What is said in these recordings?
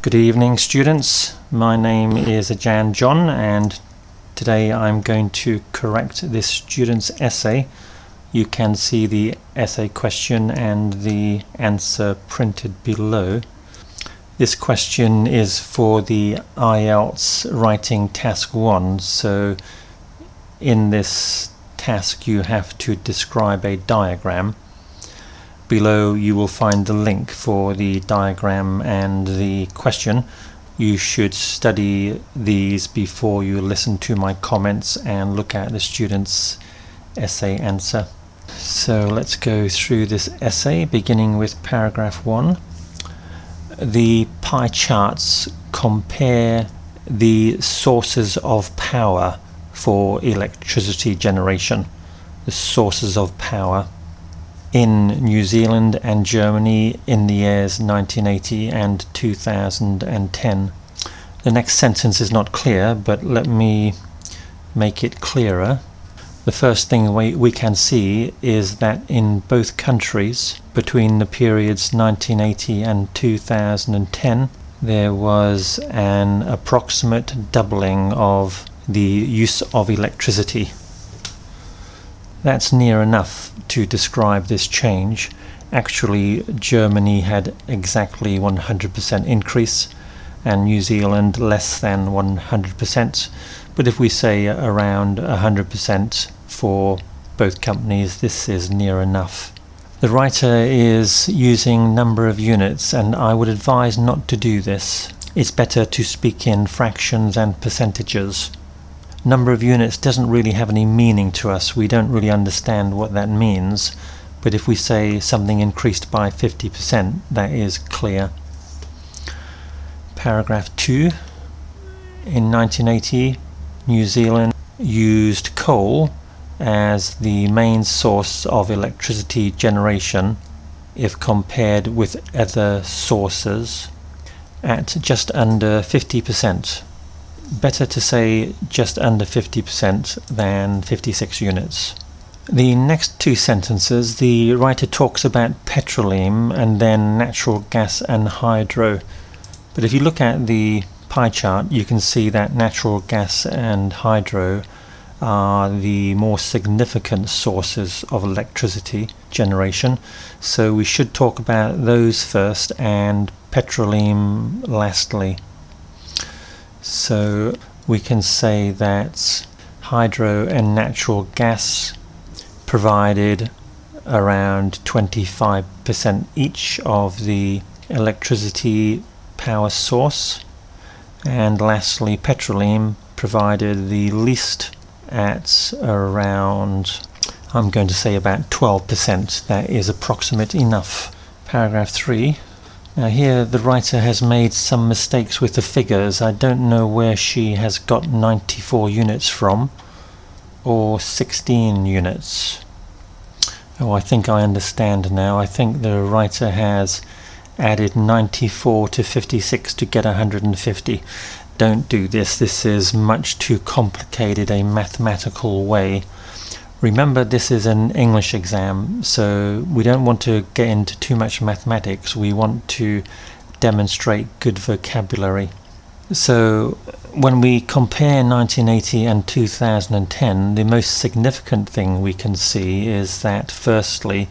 Good evening, students. My name is Ajan John, and today I'm going to correct this student's essay. You can see the essay question and the answer printed below. This question is for the IELTS writing task 1, so in this task you have to describe a diagram. Below you will find the link for the diagram and the question. You should study these before you listen to my comments and look at the student's essay answer. So let's go through this essay, beginning with paragraph 1. The pie charts compare the sources of power for electricity generation. The sources of power in New Zealand and Germany in the years 1980 and 2010. The next sentence is not clear, but let me make it clearer. The first thing we can see is that in both countries, between the periods 1980 and 2010, there was an approximate doubling of the use of electricity. That's near enough to describe this change. Actually, Germany had exactly 100% increase and New Zealand less than 100%. But if we say around 100% for both companies, this is near enough. The writer is using number of units, and I would advise not to do this. It's better to speak in fractions and percentages. Number of units doesn't really have any meaning to us. We don't really understand what that means, but if we say something increased by 50%, that is clear. Paragraph 2. In 1980, New Zealand used coal as the main source of electricity generation if compared with other sources at just under 50%. Better to say just under 50% than 56 units. The next two sentences, the writer talks about petroleum and then natural gas and hydro. But if you look at the pie chart, you can see that natural gas and hydro are the more significant sources of electricity generation. So we should talk about those first and petroleum lastly. So we can say that hydro and natural gas provided around 25% each of the electricity power source, and lastly petroleum provided the least at around, I'm going to say about 12%. That is approximate enough. Paragraph 3. Now here the writer has made some mistakes with the figures. I don't know where she has got 94 units from, or 16 units. Oh, I think I understand now. I think the writer has added 94 to 56 to get 150. Don't do this. This is much too complicated a mathematical way. Remember, this is an English exam, so we don't want to get into too much mathematics. We want to demonstrate good vocabulary. So when we compare 1980 and 2010, the most significant thing we can see is that firstly,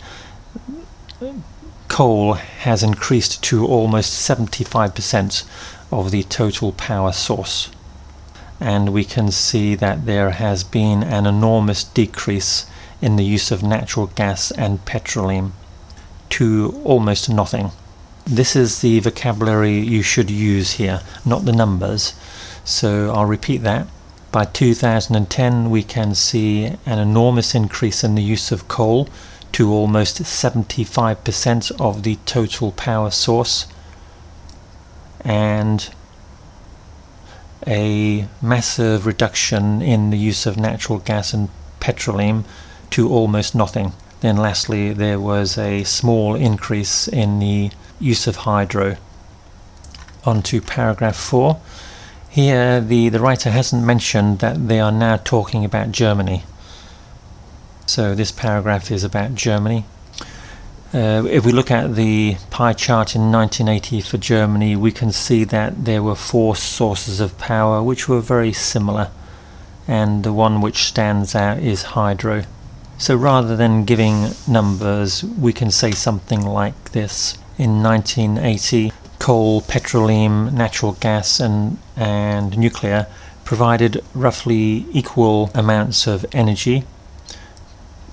coal has increased to almost 75% of the total power source. And we can see that there has been an enormous decrease in the use of natural gas and petroleum to almost nothing. This is the vocabulary you should use here, not the numbers. So I'll repeat that. By 2010 we can see an enormous increase in the use of coal to almost 75% of the total power source, and a massive reduction in the use of natural gas and petroleum to almost nothing. Then lastly, there was a small increase in the use of hydro. On to paragraph 4. Here the writer hasn't mentioned that they are now talking about Germany. So this paragraph is about Germany. If we look at the pie chart in 1980 for Germany, we can see that there were 4 sources of power which were very similar, and the one which stands out is hydro. So rather than giving numbers, we can say something like this. In 1980, coal, petroleum, natural gas and nuclear provided roughly equal amounts of energy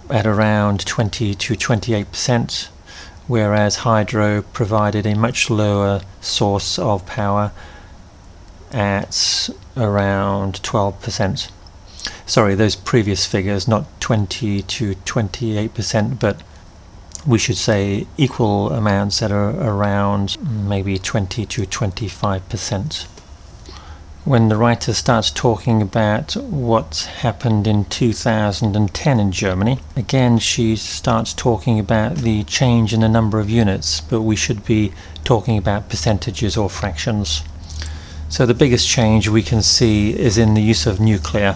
at around 20 to 28%, whereas hydro provided a much lower source of power at around 12%. Sorry, those previous figures, not 20 to 28%, but we should say equal amounts that are around maybe 20 to 25%. When the writer starts talking about what happened in 2010 in Germany, again she starts talking about the change in the number of units, but we should be talking about percentages or fractions. So the biggest change we can see is in the use of nuclear.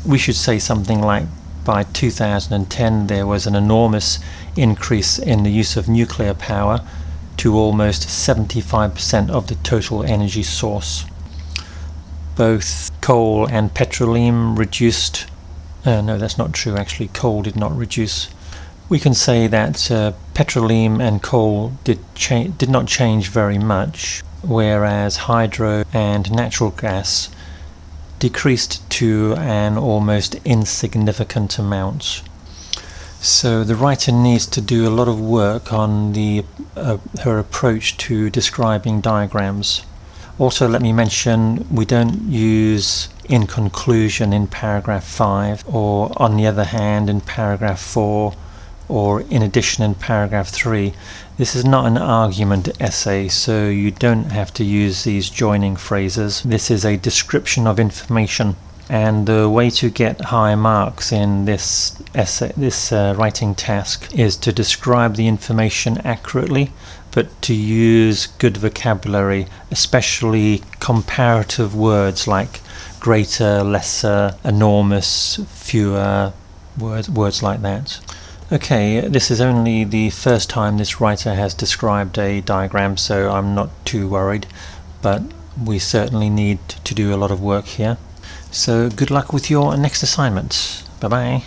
We should say something like, by 2010 there was an enormous increase in the use of nuclear power to almost 75% of the total energy source. Both coal and petroleum reduced. No, that's not true actually, coal did not reduce. We can say that petroleum and coal did not change very much, whereas hydro and natural gas decreased to an almost insignificant amount. So the writer needs to do a lot of work on her approach to describing diagrams. Also, let me mention, we don't use in conclusion in paragraph 5, or on the other hand in paragraph 4, or in addition in paragraph 3. This is not an argument essay, so you don't have to use these joining phrases. This is a description of information, and the way to get high marks in this essay, this writing task, is to describe the information accurately, but to use good vocabulary, especially comparative words like greater, lesser, enormous, fewer, words like that. Okay, this is only the first time this writer has described a diagram, so I'm not too worried, but we certainly need to do a lot of work here. So good luck with your next assignment. Bye bye.